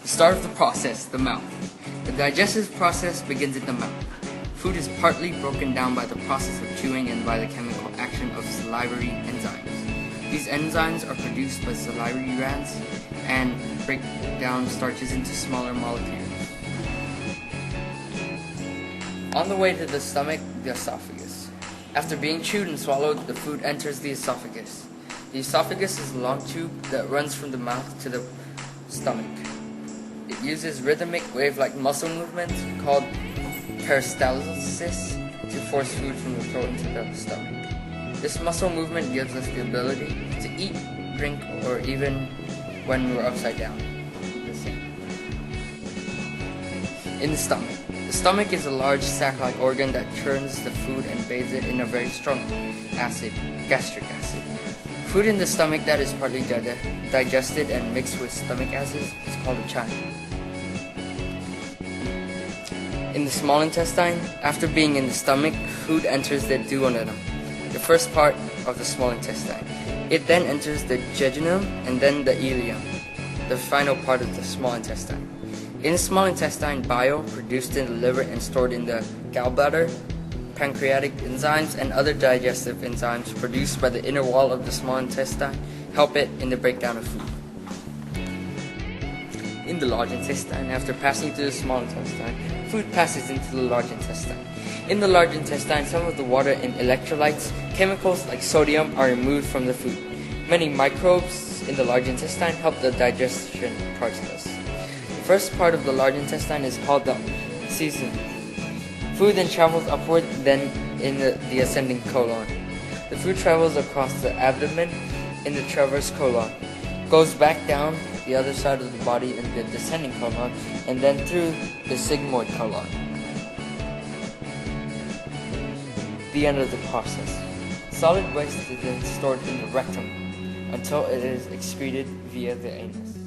The start of the process, the mouth. The digestive process begins in the mouth. Food is partly broken down by the process of chewing and by the chemical action of salivary enzymes. These enzymes are produced by salivary glands and break down starches into smaller molecules. On the way to the stomach, the esophagus. After being chewed and swallowed, the food enters the esophagus. The esophagus is a long tube that runs from the mouth to the stomach. It uses rhythmic wave-like muscle movements called peristalsis to force food from the throat into the stomach. This muscle movement gives us the ability to eat, drink, or even when we're upside down. In the stomach. The stomach is a large sac-like organ that churns the food and bathes it in a very strong acid, gastric acid. Food in the stomach that is partly digested and mixed with stomach acids is called a trung. In the small intestine, after being in the stomach, food enters the duodenum, the first part of the small intestine. It then enters the jejunum and then the ileum, the final part of the small intestine. In the small intestine, bile, produced in the liver and stored in the gallbladder, pancreatic enzymes, and other digestive enzymes produced by the inner wall of the small intestine help it in the breakdown of food. In the large intestine, after passing through the small intestine, food passes into the large intestine. In the large intestine, some of the water and electrolytes, chemicals like sodium, are removed from the food. Many microbes in the large intestine help the digestion process. The first part of the large intestine is called the cecum. Food then travels upward, then in the ascending colon. The food travels across the abdomen in the transverse colon, goes back down the other side of the body in the descending colon, and then through the sigmoid colon. The end of the process. Solid waste is then stored in the rectum until it is excreted via the anus.